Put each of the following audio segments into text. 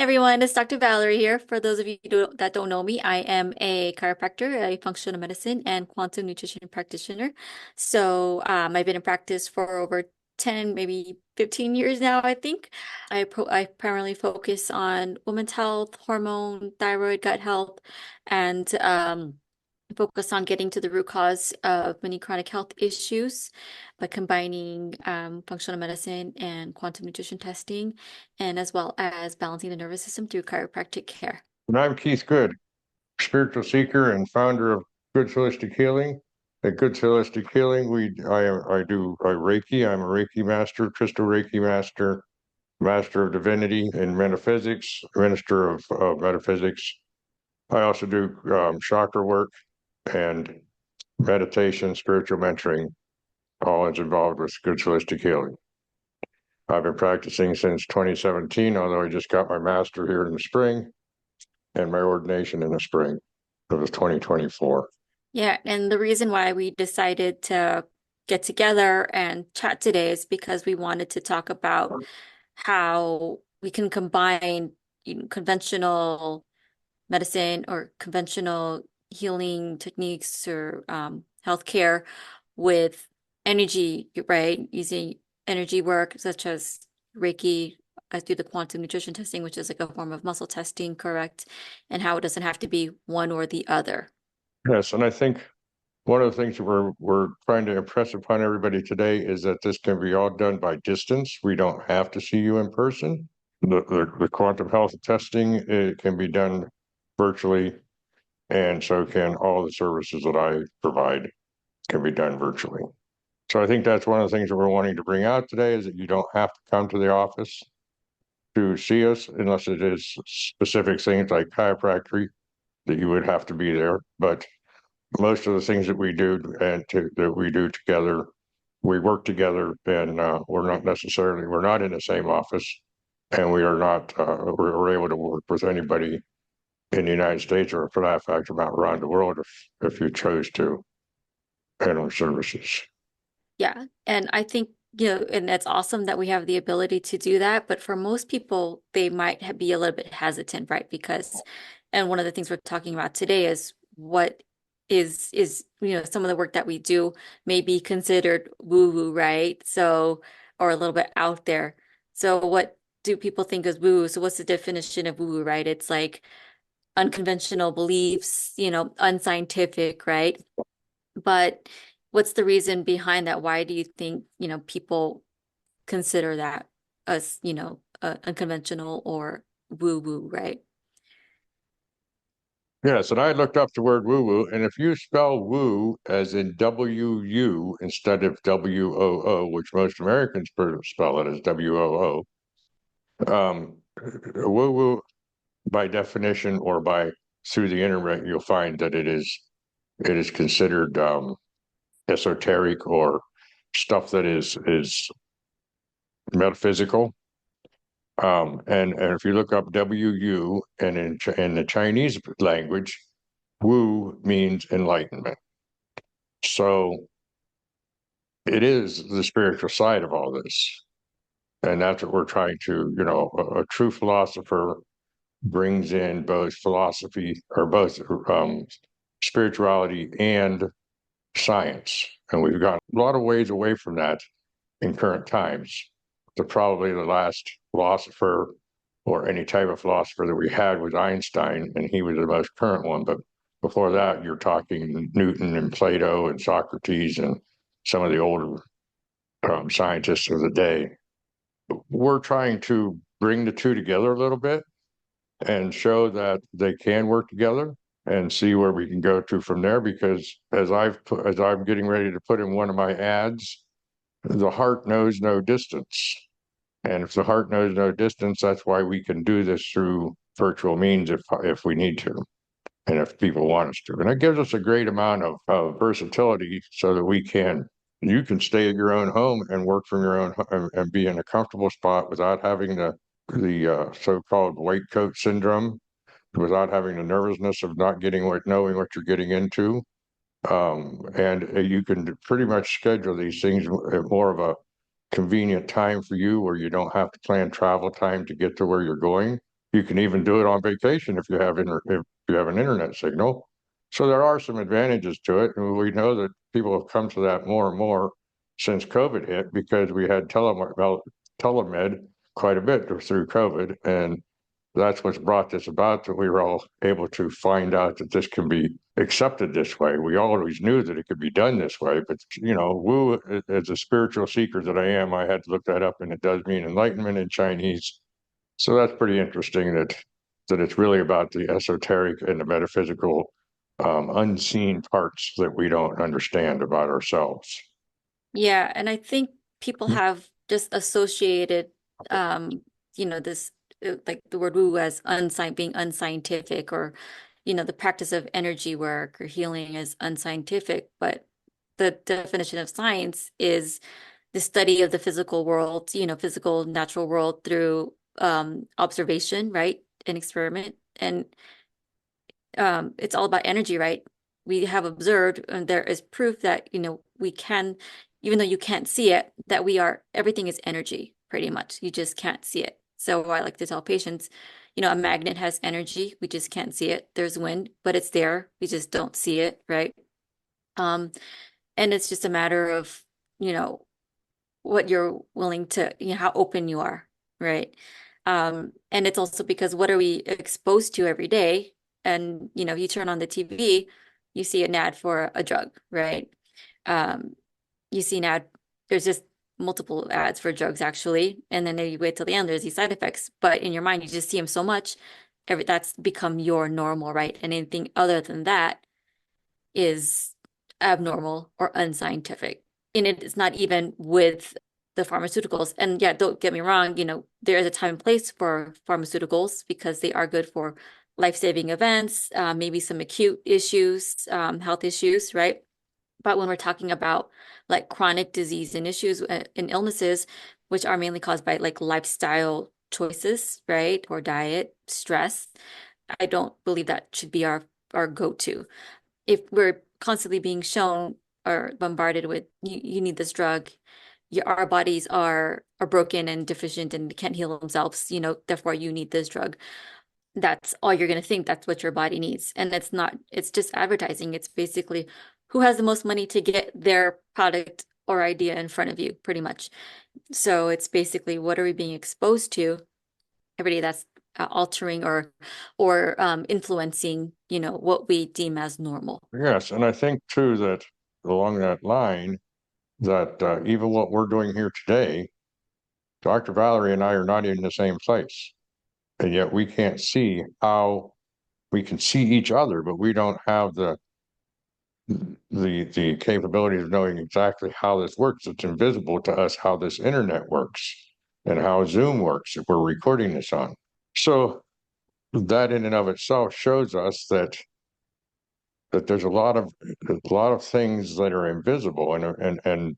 Hey everyone, it's Dr. Valerie here. For those of you that don't know me, I am a chiropractor, a functional medicine, and quantum nutrition practitioner. I've been in practice for over 10, maybe 15 years now, I think. I primarily focus on women's health, hormone, thyroid, gut health, and focus on getting to the root cause of many chronic health issues by combining functional medicine and quantum nutrition testing, and as well as balancing the nervous system through chiropractic care. And I'm Keith Good, spiritual seeker and founder of Good Holistic Healing. At Good Holistic Healing, I do Reiki. I'm a Reiki master, crystal Reiki master, master of divinity and metaphysics, minister of metaphysics. I also do chakra work and meditation, spiritual mentoring. All is involved with Good Holistic Healing. I've been practicing since 2017, although I just got my master here in the spring and my ordination in the spring. It was 2024. Yeah, and the reason why we decided to get together and chat today is because we wanted to talk about how we can combine, conventional medicine or conventional healing techniques or healthcare with energy, right? Using energy work such as Reiki. I do the quantum nutrition testing, which is like a form of muscle testing, correct? And how it doesn't have to be one or the other. Yes, and I think one of the things that we're trying to impress upon everybody today is that this can be all done by distance. We don't have to see you in person. The quantum health testing, it can be done virtually, and so can all the services that I provide can be done virtually. So I think that's one of the things that we're wanting to bring out today is that you don't have to come to the office to see us unless it is specific things like chiropractic that you would have to be there. But most of the things that we do that we do together, we work together, and we're not in the same office, and we are not we're able to work with anybody in the United States or for that fact around the world if you chose to handle services. Yeah. And I think, and that's awesome that we have the ability to do that. But for most people, they might be a little bit hesitant, right? And one of the things we're talking about today is what some of the work that we do may be considered woo-woo, right? So, or a little bit out there. So what do people think is woo-woo? So what's the definition of woo-woo, right? It's like unconventional beliefs, unscientific, right? But what's the reason behind that? Why do you think, people consider that as, unconventional or woo-woo, right? Yes, and I looked up the word woo woo, and if you spell woo as in W-U instead of W-O-O, which most Americans spell it as W-O-O, woo woo by definition or by through the internet, you'll find that it is considered esoteric or stuff that is metaphysical. And if you look up WU and in the Chinese language, Wu means enlightenment. So it is the spiritual side of all this. And that's what we're trying to, a true philosopher brings in both philosophy or both spirituality and science. And we've got a lot of ways away from that in current times. Probably the last philosopher or any type of philosopher that we had was Einstein, and he was the most current one. But before that, you're talking Newton and Plato and Socrates and some of the older scientists of the day. We're trying to bring the two together a little bit and show that they can work together and see where we can go to from there. Because as I'm getting ready to put in one of my ads, the heart knows no distance. And if the heart knows no distance, that's why we can do this through virtual means if we need to, and if people want us to. And it gives us a great amount of versatility so that you can stay at your own home and work from your own and be in a comfortable spot without having the so-called white coat syndrome, without having the nervousness of not knowing what you're getting into. And you can pretty much schedule these things at more of a convenient time for you where you don't have to plan travel time to get to where you're going. You can even do it on vacation if if you have an internet signal. So there are some advantages to it, and we know that people have come to that more and more since COVID hit because we had telemed quite a bit through COVID, and that's what's brought this about, that we were all able to find out that this can be accepted this way. We always knew that it could be done this way, but Wu, as a spiritual seeker that I am, I had to look that up, and it does mean enlightenment in Chinese. So that's pretty interesting that it's really about the esoteric and the metaphysical, unseen parts that we don't understand about ourselves. Yeah, and I think people have just associated, um, this like the word woo as being unscientific, or, the practice of energy work or healing as unscientific. But the definition of science is the study of the physical world, physical natural world through observation, right? And experiment. And it's all about energy, right? We have observed, and there is proof that, we can, even though you can't see it, that everything is energy, pretty much. You just can't see it. So I like to tell patients, a magnet has energy. We just can't see it. There's wind, but it's there. We just don't see it, right? Um, and it's just a matter of, you know, what you're willing to, how open you are, right? And it's also because what are we exposed to every day? And, you turn on the TV, you see an ad for a drug, right? Um, you see an ad, there's just multiple ads for drugs actually, and then you wait till the end, there's these side effects. But in your mind, you just see them so much, that's become your normal, right? And anything other than that is abnormal or unscientific. And it is not even with the pharmaceuticals. And yeah, don't get me wrong, there is a time and place for pharmaceuticals because they are good for life-saving events, maybe some acute issues, health issues, right? But when we're talking about like chronic disease and issues and illnesses, which are mainly caused by like lifestyle choices, right? Or diet, stress, I don't believe that should be our go-to. If we're constantly being shown or bombarded with you need this drug, our bodies are broken and deficient and can't heal themselves, therefore you need this drug. That's all you're going to think. That's what your body needs. And it's not, it's just advertising. It's basically who has the most money to get their product or idea in front of you, pretty much. So it's basically what are we being exposed to every day that's altering or influencing, what we deem as normal. Yes, and I think too that along that line, that even what we're doing here today, Dr. Valerie and I are not in the same place, and yet we can't see how we can see each other, but we don't have the capability of knowing exactly how this works. It's invisible to us how this internet works and how Zoom works if we're recording this on. So that in and of itself shows us that there's a lot of things that are invisible, and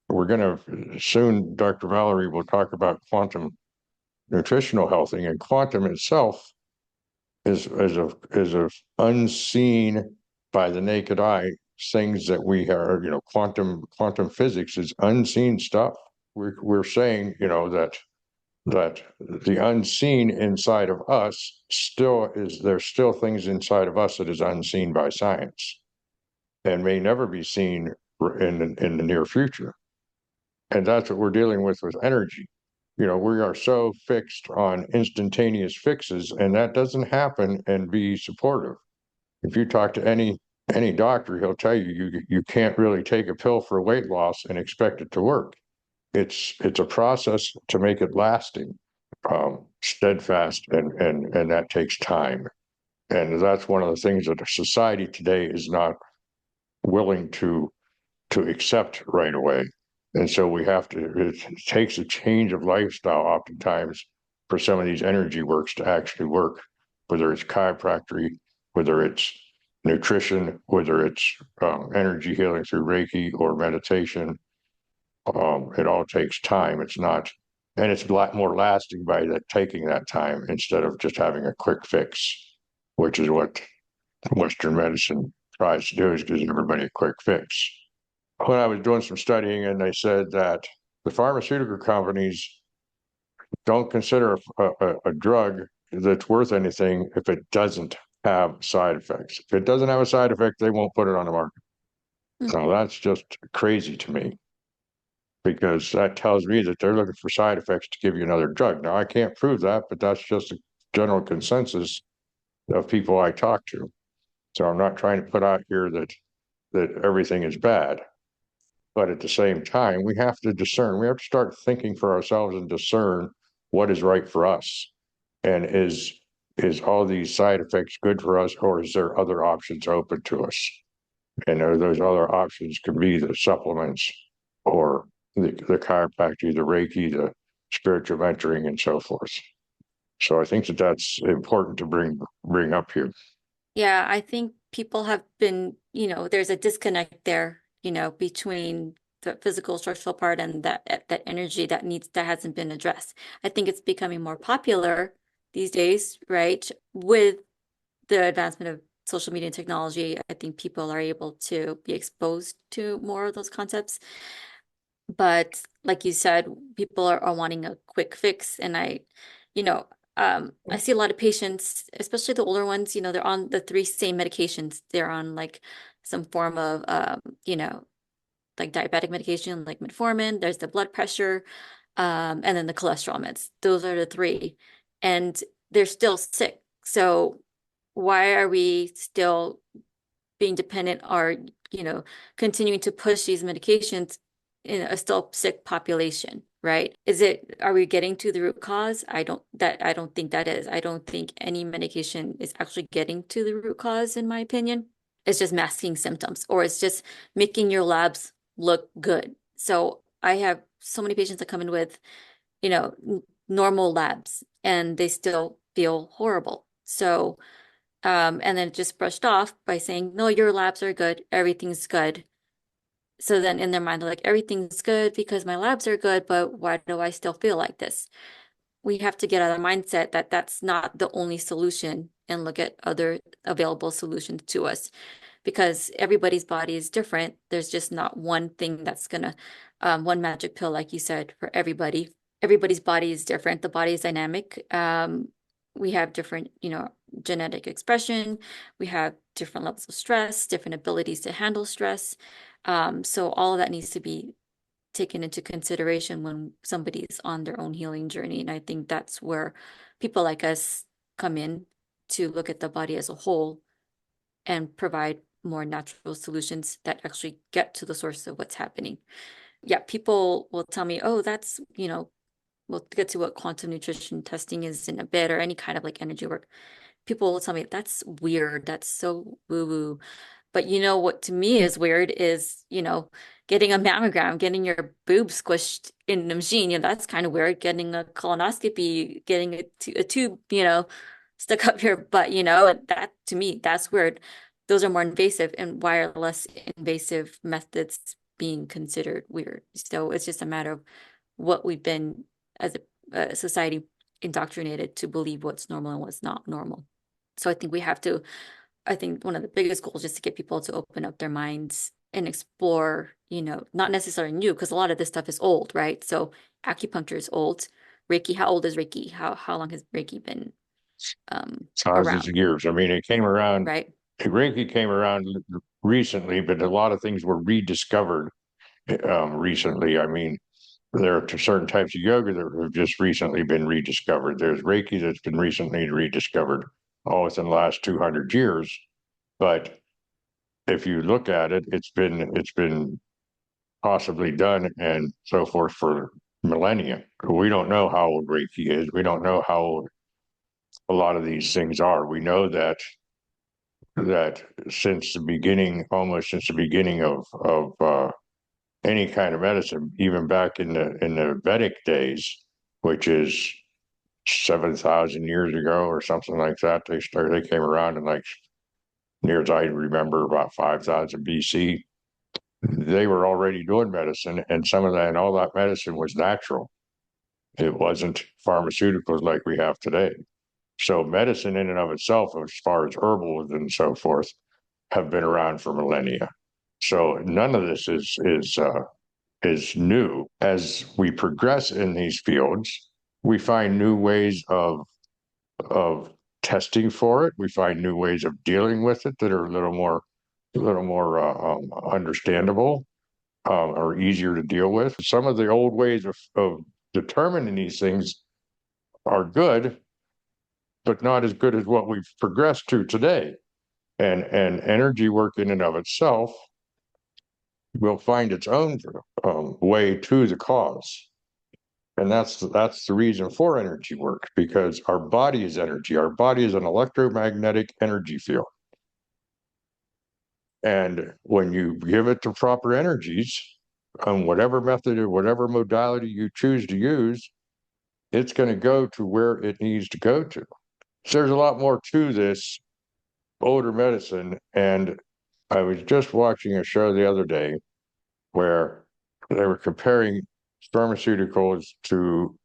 we're going to soon. Dr. Valerie will talk about quantum nutritional healthing, and quantum itself is a unseen by the naked eye things that we are. Quantum physics is unseen stuff. We're saying that the unseen inside of us there's still things inside of us that is unseen by science and may never be seen in the near future. And that's what we're dealing with energy. We are so fixed on instantaneous fixes, and that doesn't happen and be supportive. If you talk to any doctor, he'll tell you can't really take a pill for weight loss and expect it to work. It's a process to make it lasting, steadfast, and that takes time. And that's one of the things that society today is not willing to accept right away. And so it takes a change of lifestyle oftentimes for some of these energy works to actually work, whether it's chiropractic, whether it's nutrition, whether it's energy healing through Reiki or meditation. It all takes time. And it's a lot more lasting by taking that time instead of just having a quick fix, which is what Western medicine tries to do, is gives everybody a quick fix. When I was doing some studying, and they said that the pharmaceutical companies don't consider a drug that's worth anything if it doesn't have side effects. If it doesn't have a side effect, they won't put it on the market. Mm. So that's just crazy to me because that tells me that they're looking for side effects to give you another drug. Now, I can't prove that, but that's just a general consensus of people I talk to. So I'm not trying to put out here that everything is bad. But at the same time, we have to discern. We have to start thinking for ourselves and discern what is right for us. And is all these side effects good for us, or is there other options open to us? And those other options can be the supplements or the chiropractic, the Reiki, the spiritual mentoring, and so forth. So I think that that's important to bring up here. Yeah, I think people have been, there's a disconnect there, between the physical structural part and that energy that hasn't been addressed. I think it's becoming more popular these days, right? With the advancement of social media and technology, I think people are able to be exposed to more of those concepts. But like you said, people are wanting a quick fix. And you know, I see a lot of patients, especially the older ones, they're on the three same medications. They're on like some form of, like diabetic medication, like metformin, there's the blood pressure, and then the cholesterol meds. Those are the three. And they're still sick. So why are we still being dependent or, you know, continuing to push these medications in a still sick population, right? Are we getting to the root cause? I don't think that is. I don't think any medication is actually getting to the root cause, in my opinion. It's just masking symptoms or it's just making your labs look good. So I have so many patients that come in with, normal labs and they still feel horrible. So and then just brushed off by saying, no, your labs are good. Everything's good. So then in their mind, they're like, everything's good because my labs are good, but why do I still feel like this? We have to get out of the mindset that that's not the only solution and look at other available solutions to us because everybody's body is different. There's just not one thing that's gonna, one magic pill, like you said, for everybody. Everybody's body is different. The body is dynamic. We have different, genetic expression. We have different levels of stress, different abilities to handle stress. So all of that needs to be taken into consideration when somebody's on their own healing journey. And I think that's where people like us come in to look at the body as a whole and provide more natural solutions that actually get to the source of what's happening. Yeah, people will tell me, oh, that's, we'll get to what quantum nutrition testing is in a bit or any kind of like energy work. People will tell me that's weird. That's so woo-woo. But what to me is weird is, getting a mammogram, getting your boob squished in the machine. That's kind of weird. Getting a colonoscopy, getting a tube, stuck up your butt, and that to me, that's weird. Those are more invasive, and why are less invasive methods being considered weird? So it's just a matter of what we've been as a society indoctrinated to believe what's normal and what's not normal. So I think one of the biggest goals is to get people to open up their minds and explore, not necessarily new, because a lot of this stuff is old, right? So acupuncture is old. Reiki, how old is Reiki? How long has Reiki been Thousands around, of years. I mean, it came around, right? Reiki came around recently, but a lot of things were rediscovered recently. I mean, there are certain types of yoga that have just recently been rediscovered. There's Reiki that's been recently rediscovered, all within the last 200 years. But if you look at it, it's been possibly done and so forth for millennia. We don't know how old Reiki is. We don't know how old a lot of these things are. We know that since the beginning, almost since the beginning of any kind of medicine, even back in the Vedic days, which is 7,000 years ago or something like that, they came around in like near as I remember about 5,000 BC. They were already doing medicine, and some of that and all that medicine was natural. It wasn't pharmaceuticals like we have today. So medicine in and of itself, as far as herbals and so forth, have been around for millennia. So none of this is new. As we progress in these fields, we find new ways of of testing for it. We find new ways of dealing with it that are a little more understandable, or easier to deal with. Some of the old ways of determining these things are good, but not as good as what we've progressed to today. And energy work in and of itself will find its own way to the cause. And that's the reason for energy work, because our body is energy. Our body is an electromagnetic energy field. And when you give it the proper energies, on whatever method or whatever modality you choose to use, it's going to go to where it needs to go to. So there's a lot more to this older medicine. And I was just watching a show the other day where they were comparing pharmaceuticals to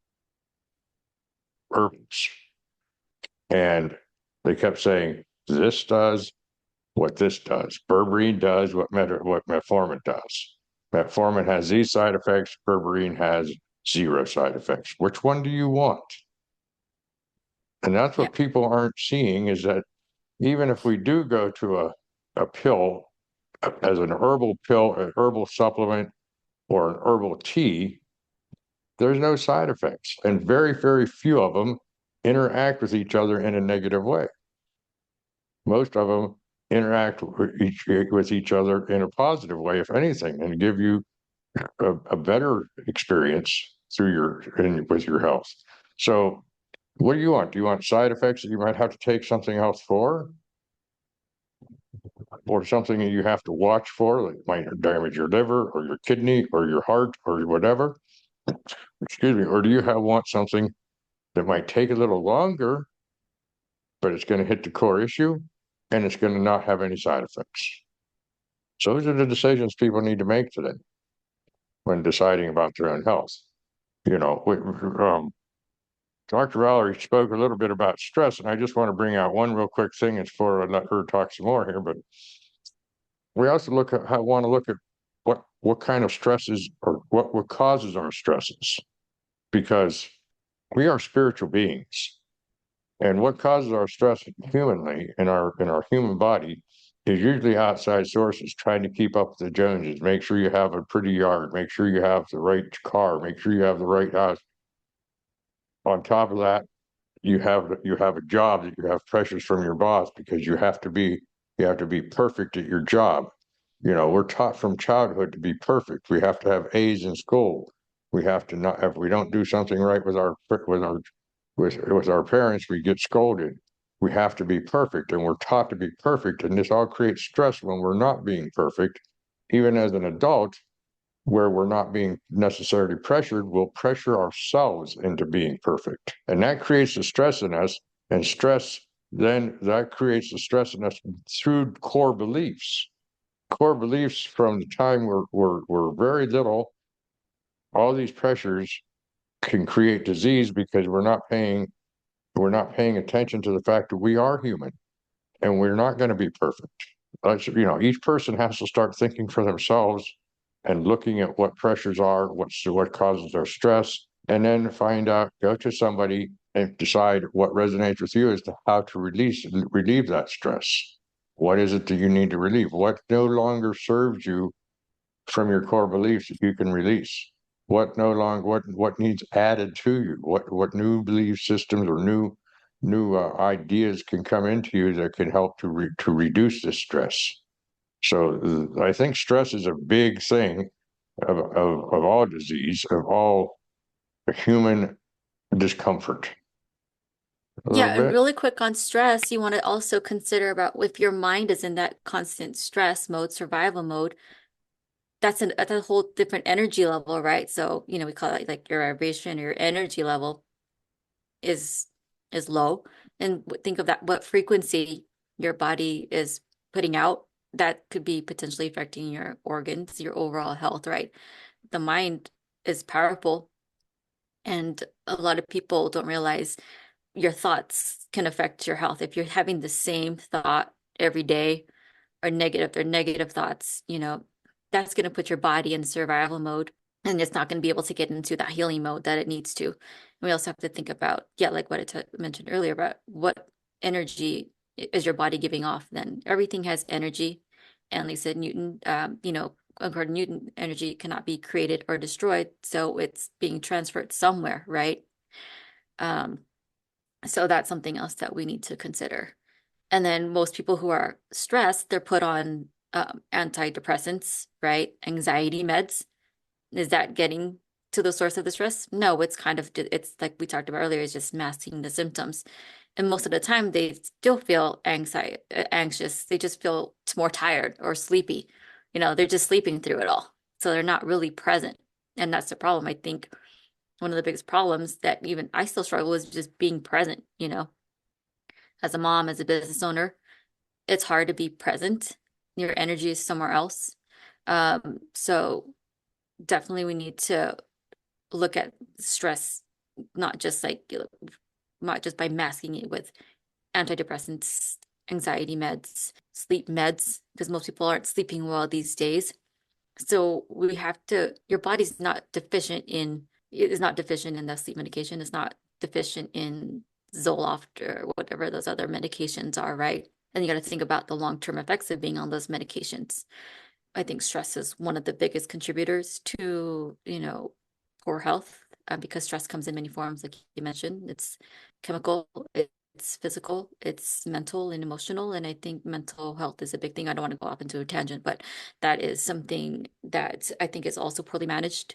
herbs. And they kept saying, this does what this does. Berberine does what metformin does. Metformin has these side effects. Berberine has zero side effects. Which one do you want? And that's Yeah. what people aren't seeing, is that even if we do go to a pill as an herbal pill, an herbal supplement, or an herbal tea, there's no side effects. And very, very few of them interact with each other in a negative way. Most of them interact with each other in a positive way, if anything, and give you a better experience with your health. So what do you want? Do you want side effects that you might have to take something else for, or something that you have to watch for, that might damage your liver or your kidney or your heart or whatever? Excuse me. Or do you want something that might take a little longer, but it's going to hit the core issue and it's going to not have any side effects? So those are the decisions people need to make today when deciding about their own health. You know, Dr. Valerie spoke a little bit about stress, and I just want to bring out one real quick thing before I let her talk some more here. But we also want to look at what kind of stresses, or what causes our stresses, because we are spiritual beings, and what causes our stress humanly in our human body is usually outside sources trying to keep up with the Joneses. Make sure you have a pretty yard, make sure you have the right car, make sure you have the right house. On top of that, you have a job that you have pressures from your boss, because you have to be perfect at your job. We're taught from childhood to be perfect. We have to have A's in school. We have to not, if we don't do something right with our parents, we get scolded. We have to be perfect, and we're taught to be perfect, and this all creates stress when we're not being perfect. Even as an adult, where we're not being necessarily pressured, we'll pressure ourselves into being perfect. And that creates the stress in us. And that creates the stress in us through core beliefs. Core beliefs from the time we're very little. All these pressures can create disease, because we're not paying attention to the fact that we are human and we're not going to be perfect. Each person has to start thinking for themselves and looking at what pressures are, what causes their stress, and then go to somebody and decide what resonates with you as to how to relieve that stress. What is it that you need to relieve? What no longer serves you from your core beliefs that you can release? What needs added to you? What new belief systems or new ideas can come into you that can help to reduce this stress? So I think stress is a big thing of all disease, of all human discomfort. A little Yeah, and bit. really quick on stress, you want to also consider about if your mind is in that constant stress mode, survival mode, that's a whole different energy level, right? So, we call it like your vibration, your energy level is is low. And think of that, what frequency your body is putting out, that could be potentially affecting your organs, your overall health, right? The mind is powerful, and a lot of people don't realize your thoughts can affect your health. If you're having the same thought every day, or negative thoughts, that's going to put your body in survival mode. and it's not going to be able to get into that healing mode that it needs to. And we also have to think about, yeah, like what I mentioned earlier about what energy is your body giving off then. Everything has energy. And like I said, Newton, according to Newton, energy cannot be created or destroyed. So it's being transferred somewhere, right? Um, so that's something else that we need to consider. And then most people who are stressed, they're put on antidepressants, right? Anxiety meds. Is that getting to the source of the stress? No, it's kind of, it's like we talked about earlier, it's just masking the symptoms. And most of the time, they still feel anxious. They just feel more tired or sleepy. They're just sleeping through it all. So they're not really present. And that's the problem. I think one of the biggest problems that even I still struggle is just being present, as a mom, as a business owner. It's hard to be present. Your energy is somewhere else. So definitely we need to look at stress, not just not just by masking it with antidepressants, anxiety meds, sleep meds, because most people aren't sleeping well these days. So we have to, your body's not deficient in, it is not deficient in the sleep medication. It's not deficient in Zoloft or whatever those other medications are, right? And you got to think about the long-term effects of being on those medications. I think stress is one of the biggest contributors to, poor health, because stress comes in many forms, like you mentioned. It's chemical, it's physical, it's mental and emotional. And I think mental health is a big thing. I don't want to go off into a tangent, but that is something that I think is also poorly managed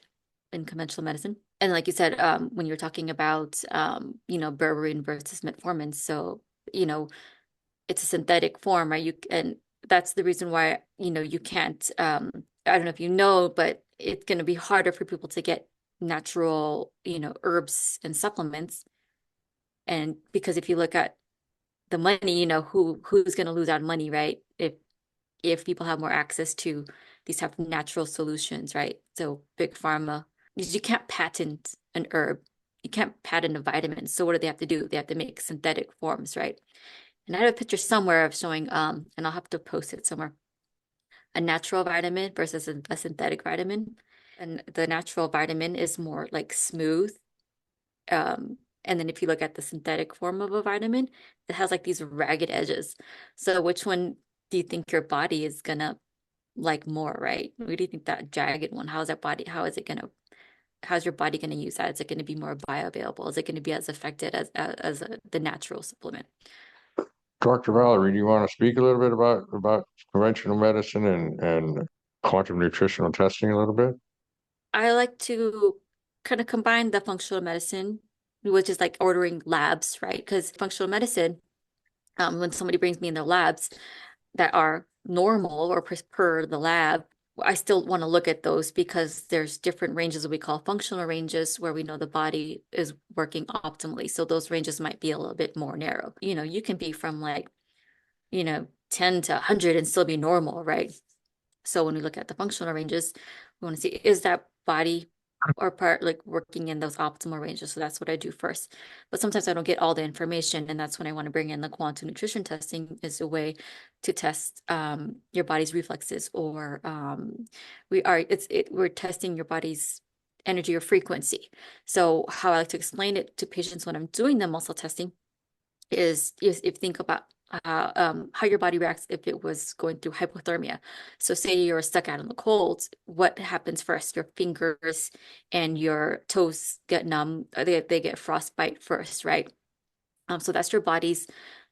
in conventional medicine. And like you said, when you're talking about, berberine versus metformin, so, you know, it's a synthetic form, right? And that's the reason why, you can't, I don't know if you know, but it's going to be harder for people to get natural, herbs and supplements. And because if you look at the money, who's going to lose out on money, right? If people have more access to these type of natural solutions, right? So big pharma, because you can't patent an herb, you can't patent a vitamin. So what do they have to do? They have to make synthetic forms, right? And I have a picture somewhere of showing, and I'll have to post it somewhere, a natural vitamin versus a synthetic vitamin. And the natural vitamin is more like smooth. And then if you look at the synthetic form of a vitamin, it has like these ragged edges. So which one do you think your body is gonna like more, right? What do you think that jagged one? How's your body gonna use that? Is it gonna be more bioavailable? Is it gonna be as affected as the natural supplement? Dr. Valerie, do you want to speak a little bit about conventional medicine and quantum nutritional testing a little bit? I like to kind of combine the functional medicine, which is like ordering labs, right? Because functional medicine, when somebody brings me in their labs that are normal or per the lab, I still want to look at those because there's different ranges that we call functional ranges where we know the body is working optimally. So those ranges might be a little bit more narrow. You can be from like, 10 to 100 and still be normal, right? So when we look at the functional ranges, we want to see is that body or part like working in those optimal ranges. So that's what I do first. But sometimes I don't get all the information, and that's when I want to bring in the quantum nutrition testing is a way to test your body's reflexes, or we're testing your body's energy or frequency. So how I like to explain it to patients when I'm doing the muscle testing is if you think about how your body reacts if it was going through hypothermia. So say you're stuck out in the cold, what happens first? Your fingers and your toes get numb. They get frostbite first, right? So that's your body's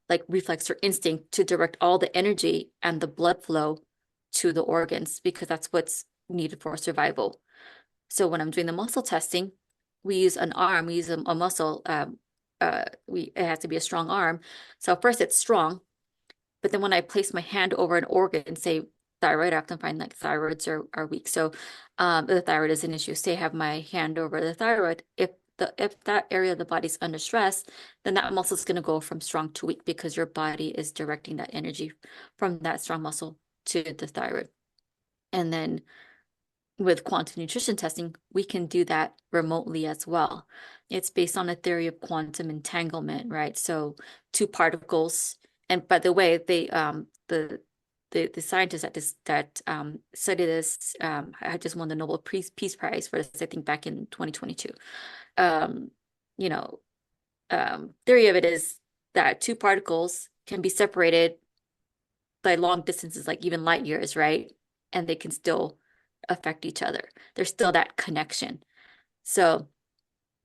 like reflex or instinct to direct all the energy and the blood flow to the organs because that's what's needed for survival. So when I'm doing the muscle testing, we use an arm, we use a muscle. It has to be a strong arm. So first it's strong, but then when I place my hand over an organ, say thyroid, I often find like thyroids are weak. So the thyroid is an issue. Say I have my hand over the thyroid. If that area of the body's under stress, then that muscle is going to go from strong to weak because your body is directing that energy from that strong muscle to the thyroid. And then with quantum nutrition testing, we can do that remotely as well. It's based on a theory of quantum entanglement, right? So two particles, and by the way, the the scientist that studied this had just won the Nobel Peace Prize for this, I think back in 2022. Um, you know, theory of it is that two particles can be separated by long distances, like even light years, right? And they can still affect each other. There's still that connection. So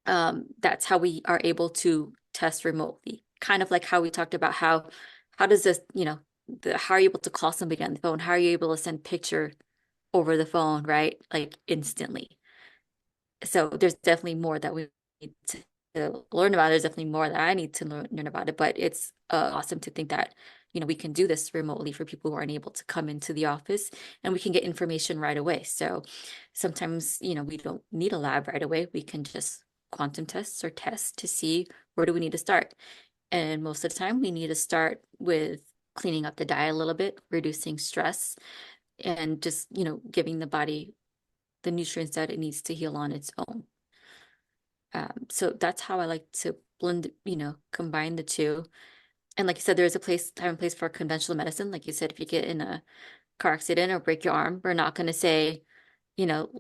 that's how we are able to test remotely. Kind of like how we talked about how does this, how are you able to call somebody on the phone? How are you able to send picture over the phone, right? Like instantly. So there's definitely more that we need to learn about. There's definitely more that I need to learn about it, but it's awesome to think that, we can do this remotely for people who aren't able to come into the office and we can get information right away. So sometimes, we don't need a lab right away. We can just quantum tests or test to see where do we need to start. And most of the time, we need to start with cleaning up the diet a little bit, reducing stress, and just, giving the body the nutrients that it needs to heal on its own. So that's how I like to blend, combine the two. And like you said, there's a time and place for conventional medicine. Like you said, if you get in a car accident or break your arm, we're not going to say, you know,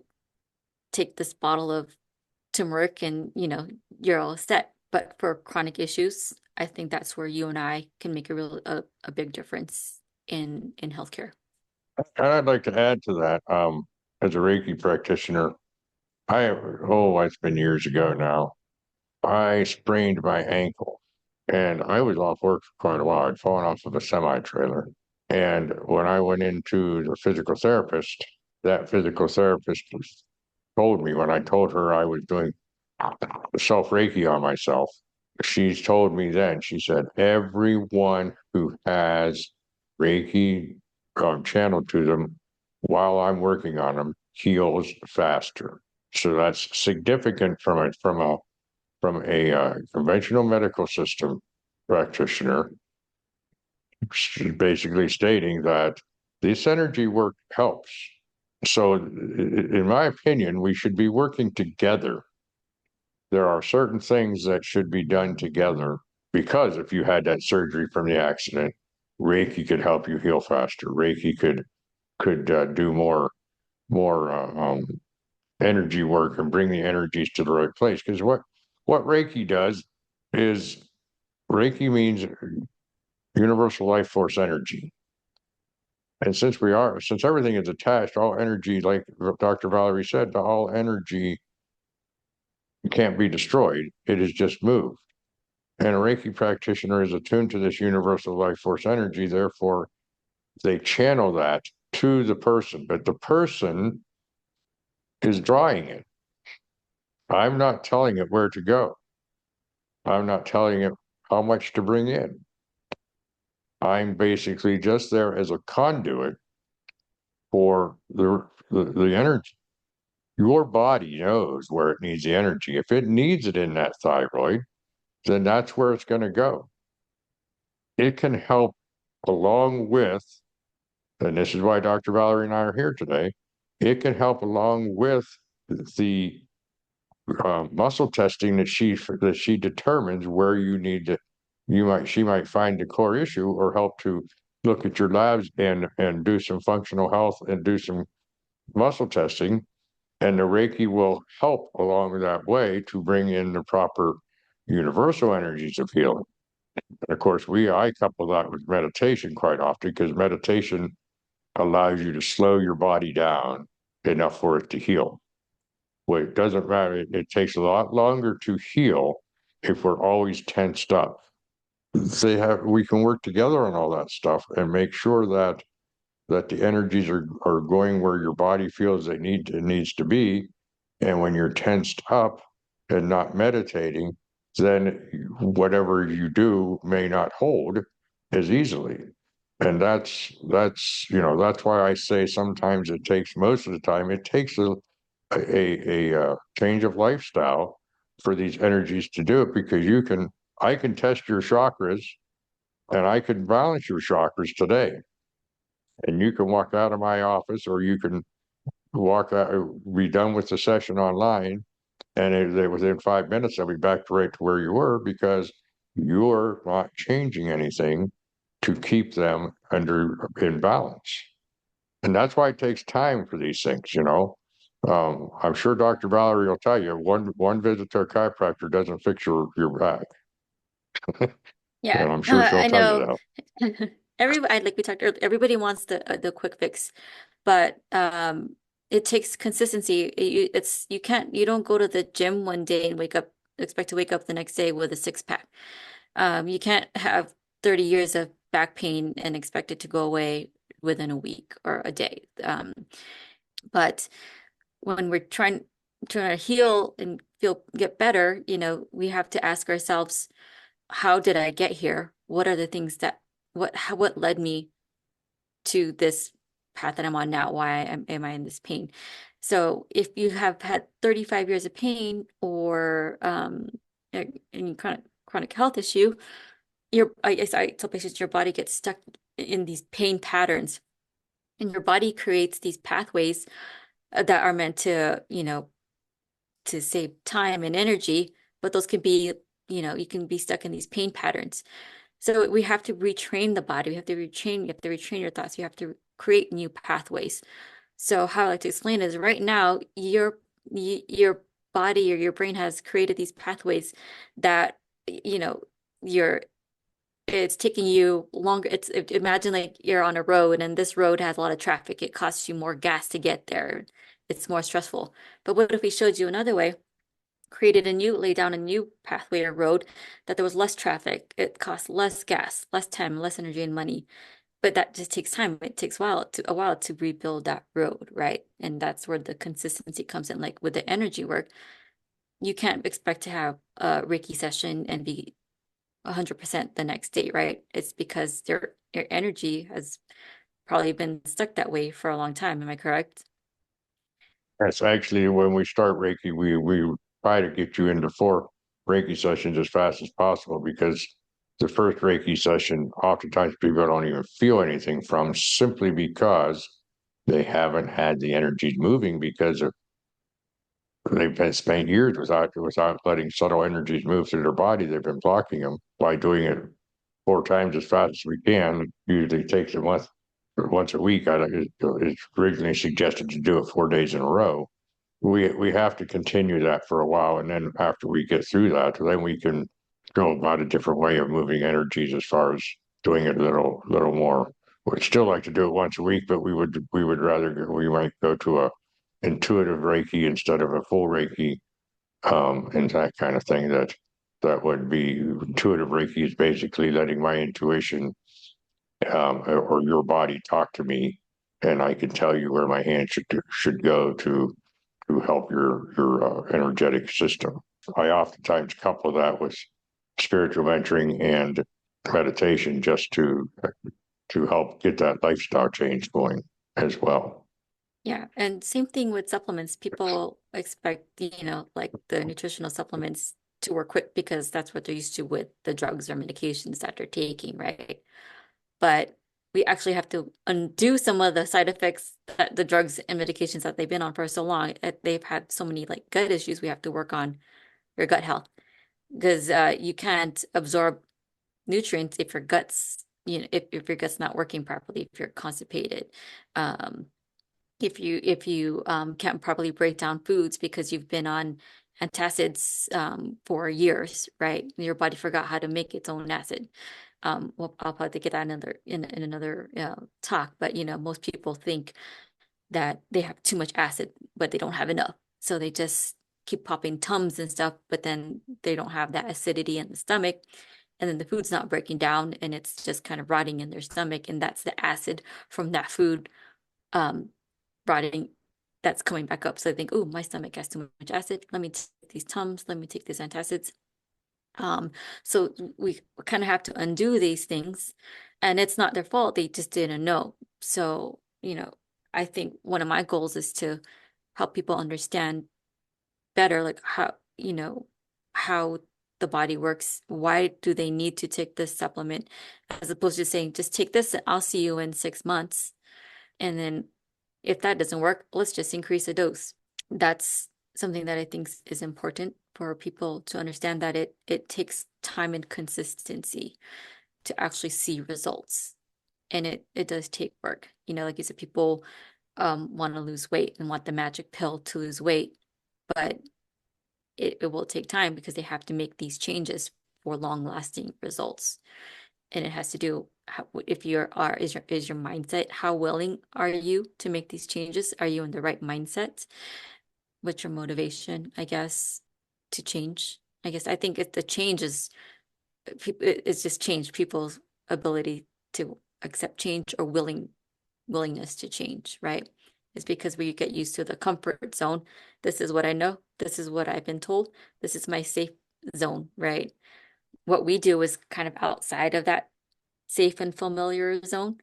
take this bottle of turmeric and, you're all set. But for chronic issues, I think that's where you and I can make a big difference in healthcare. And I'd like to add to that, as a Reiki practitioner, it's been years ago now. I sprained my ankle and I was off work for quite a while. I'd fallen off of a semi trailer. And when I went into the physical therapist, that physical therapist told me when I told her I was doing self Reiki on myself, she's told me then, she said, everyone who has Reiki channeled to them while I'm working on them heals faster. So that's significant from a conventional medical system practitioner, basically stating that this energy work helps. So, in my opinion, we should be working together. There are certain things that should be done together because if you had that surgery from the accident, Reiki could help you heal faster. Reiki could do more energy work and bring the energies to the right place. Because what Reiki does is Reiki means universal life force energy. And since everything is attached, all energy, like Dr. Valerie said, all energy can't be destroyed. It is just moved. And a Reiki practitioner is attuned to this universal life force energy. Therefore, they channel that to the person, but the person is drawing it. I'm not telling it where to go. I'm not telling it how much to bring in. I'm basically just there as a conduit for the energy. Your body knows where it needs the energy. If it needs it in that thyroid, then that's where it's going to go. It can help along with, and this is why Dr. Valerie and I are here today, it can help along with the muscle testing that she determines where you need to. She might find the core issue or help to look at your labs and do some functional health and do some muscle testing. And the Reiki will help along that way to bring in the proper universal energies of healing. And of course, I couple that with meditation quite often because meditation allows you to slow your body down enough for it to heal. Well, it doesn't matter. It takes a lot longer to heal if we're always tensed up. We can work together on all that stuff and make sure that the energies are going where your body feels it needs to be. And when you're tensed up and not meditating, then whatever you do may not hold as easily. And that's why I say sometimes it takes most of the time it takes a change of lifestyle for these energies to do it because I can test your chakras and I can balance your chakras today. And you can walk out of my office or you can walk out, be done with the session online. And within 5 minutes, I'll be back right to where you were because you're not changing anything to keep them under in balance. And that's why it takes time for these things, you know. I'm sure Dr. Valerie will tell you one visit to a chiropractor doesn't fix your back. Yeah, And I'm sure she'll I tell you know. that. Everybody, like we talked earlier, everybody wants the quick fix, but it takes consistency. You don't go to the gym one day and expect to wake up the next day with a six pack. You can't have 30 years of back pain and expect it to go away within a week or a day. But when we're trying to heal and get better, we have to ask ourselves, how did I get here? What are the things what led me to this path that I'm on now? Why am I in this pain? So if you have had 35 years of pain or any chronic health issue, I tell patients your body gets stuck in these pain patterns, and your body creates these pathways that are meant to save time and energy, but those can be, you can be stuck in these pain patterns. So we have to retrain the body. You have to retrain your thoughts. You have to create new pathways. So how I like to explain is right now, your body or your brain has created these pathways that, you know, you're it's taking you longer. Imagine like you're on a road and this road has a lot of traffic. It costs you more gas to get there. It's more stressful. But what if we showed you another way? Lay down a new pathway or road that there was less traffic. It costs less gas, less time, less energy and money. But that just takes time. It takes a while to rebuild that road, right? And that's where the consistency comes in. Like with the energy work, you can't expect to have a Reiki session and be 100% the next day, right? It's because your energy has probably been stuck that way for a long time. Am I correct? That's actually when we start Reiki, we try to get you into 4 Reiki sessions as fast as possible because the first Reiki session, oftentimes people don't even feel anything from simply because they haven't had the energies moving because they've been spent years without letting subtle energies move through their body. They've been blocking them by doing it 4 times as fast as we can. It usually takes a month or once a week. It's originally suggested to do it 4 days in a row. We have to continue that for a while, and then after we get through that, then we can go about a different way of moving energies as far as doing it a little more. We'd still like to do it once a week, but we would rather we might go to a intuitive Reiki instead of a full Reiki, and that kind of thing. That would be intuitive Reiki is basically letting my intuition or your body talk to me, and I can tell you where my hand should go to help your energetic system. I oftentimes couple that with spiritual mentoring and meditation just to help get that lifestyle change going as well. Yeah, and same thing with supplements. People expect like the nutritional supplements to work quick because that's what they're used to with the drugs or medications that they're taking, right? But we actually have to undo some of the side effects that the drugs and medications that they've been on for so long. They've had so many like gut issues. We have to work on your gut health because you can't absorb nutrients if your if your gut's not working properly, if you're constipated. Um, if you can't properly break down foods because you've been on antacids for years, right? Your body forgot how to make its own acid. Well, I'll probably get that in another talk, but most people think that they have too much acid, but they don't have enough. So they just keep popping Tums and stuff, but then they don't have that acidity in the stomach. And then the food's not breaking down and it's just kind of rotting in their stomach. And that's the acid from that food um, rotting that's coming back up. So I think, oh, my stomach has too much acid. Let me take these Tums. Let me take these antacids. Um, so we kind of have to undo these things, and it's not their fault. They just didn't know. So, I think one of my goals is to help people understand better, like how the body works. Why do they need to take this supplement, as opposed to saying, just take this and I'll see you in 6 months. And then if that doesn't work, let's just increase the dose. That's something that I think is important for people to understand that it takes time and consistency. to actually see results. And it does take work. Like you said, people want to lose weight and want the magic pill to lose weight, but it will take time because they have to make these changes for long-lasting results. And it has to do if you are is your mindset, how willing are you to make these changes? Are you in the right mindset? What's your motivation, I guess, to change? I guess I think the change is it's just changed people's ability to accept change or willingness to change, right? It's because we get used to the comfort zone. This is what I know. This is what I've been told. This is my safe zone, right? What we do is kind of outside of that safe and familiar zone.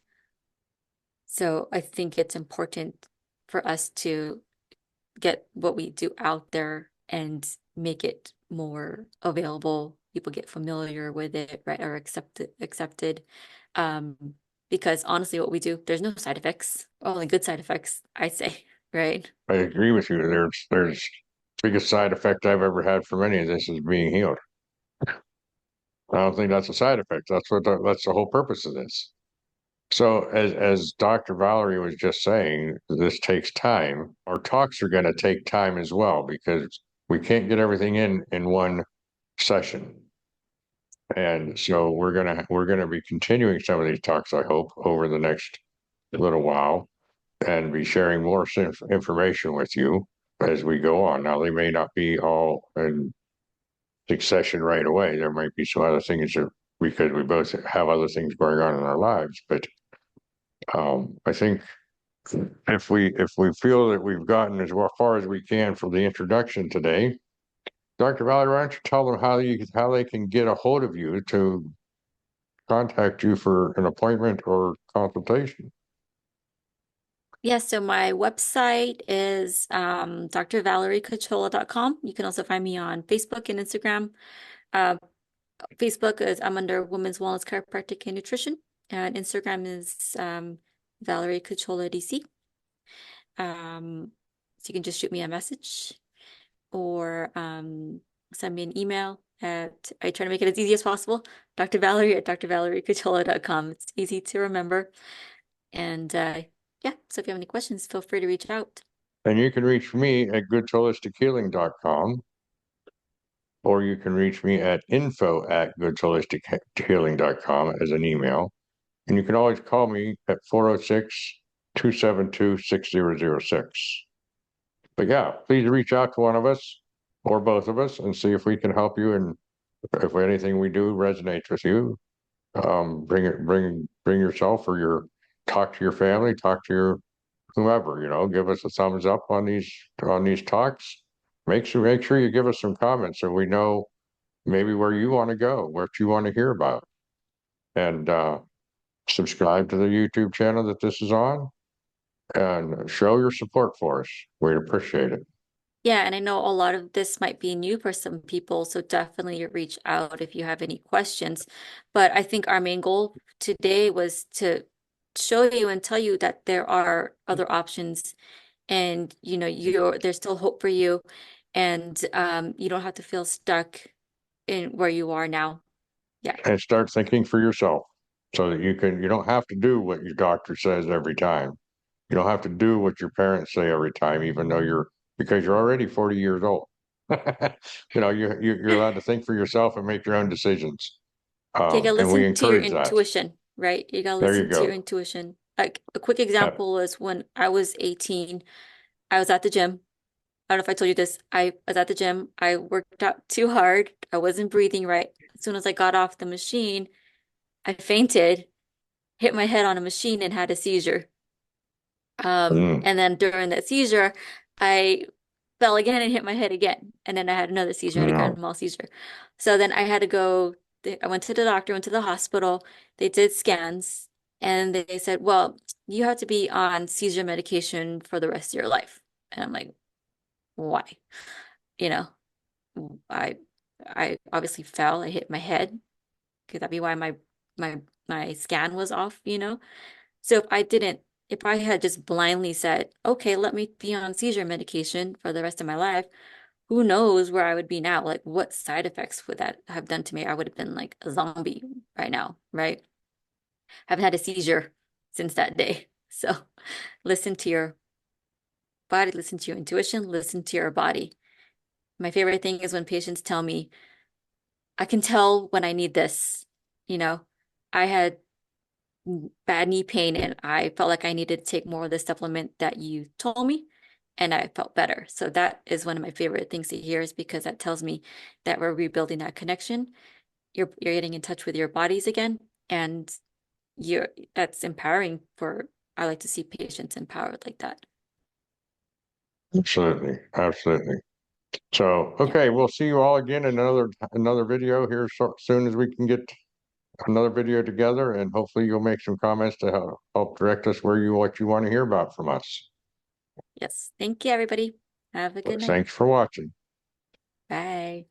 So I think it's important for us to get what we do out there and make it more available. People get familiar with it, right? Or accepted. Um, because honestly, what we do, there's no side effects, only good side effects, I say, right? I agree with you. There's biggest side effect I've ever had from any of this is being healed. I don't think that's a side effect. That's the whole purpose of this. So as Dr. Valerie was just saying, this takes time. Our talks are going to take time as well because we can't get everything in one session. And so we're gonna be continuing some of these talks, I hope, over the next little while and be sharing more information with you as we go on. Now they may not be all in succession right away. There might be some other things that because we both have other things going on in our lives, but I think if we feel that we've gotten as far as we can from the introduction today, Dr. Valerie, why don't you tell them how they can get a hold of you to contact you for an appointment or consultation? Yeah, so my website is drvaleriekachola.com. You can also find me on Facebook and Instagram. Uh, Facebook is I'm under Women's Wellness Chiropractic and Nutrition, and Instagram is Valerie Cachola DC. So you can just shoot me a message or send me an email I try to make it as easy as possible. Dr. Valerie at drvaleriekachola.com. It's easy to remember. And yeah, so if you have any questions, feel free to reach out. And you can reach me at goodholistichealing.com, or you can reach me at info@goodholistichealing.com as an email. And you can always call me at 406-272-6006. But yeah, please reach out to one of us or both of us and see if we can help you. And if anything we do resonates with you, bring yourself or talk to your family, talk to your whoever, give us a thumbs up on these talks. Make sure you give us some comments so we know maybe where you want to go, what you want to hear about. And subscribe to the YouTube channel that this is on and show your support for us. We'd appreciate it. Yeah, and I know a lot of this might be new for some people, so definitely reach out if you have any questions. But I think our main goal today was to show you and tell you that there are other options and there's still hope for you and you don't have to feel stuck in where you are now. Yeah. And start thinking for yourself so that you don't have to do what your doctor says every time. You don't have to do what your parents say every time, even though because you're already 40 years old. You're allowed to think for yourself and make your own decisions. You gotta And we listen to your encourage that. intuition, right? You gotta There you listen to your go. intuition. Like a quick Yeah. example is when I was 18, I was at the gym. I don't know if I told you this. I was at the gym. I worked out too hard. I wasn't breathing right. As soon as I got off the machine, I fainted, hit my head on a machine, and had a seizure. Mm. And then during that seizure, I fell again and hit my head again. And then I had another seizure, I had a grand No. mal seizure. So then I had to go, I went to the doctor, went to the hospital. They did scans and they said, well, you have to be on seizure medication for the rest of your life. And I'm like, why? You know, I I obviously fell. I hit my head. Could that be why my my scan was off? So if I had just blindly said, okay, let me be on seizure medication for the rest of my life, who knows where I would be now? Like, what side effects would that have done to me? I would have been like a zombie right now, right? Haven't had a seizure since that day. So listen to your body, listen to your intuition, listen to your body. My favorite thing is when patients tell me, I can tell when I need this. You know, I had bad knee pain and I felt like I needed to take more of the supplement that you told me and I felt better. So that is one of my favorite things to hear is because that tells me that we're rebuilding that connection. You're getting in touch with your bodies again and you're that's empowering for I like to see patients empowered like that. Absolutely. Absolutely. So, Yeah. okay, we'll see you all again in another video here soon as we can get another video together, and hopefully you'll make some comments to help direct us where you what you want to hear about from us. Yes. Thank you, everybody. Have a good night. Thanks for watching. Bye.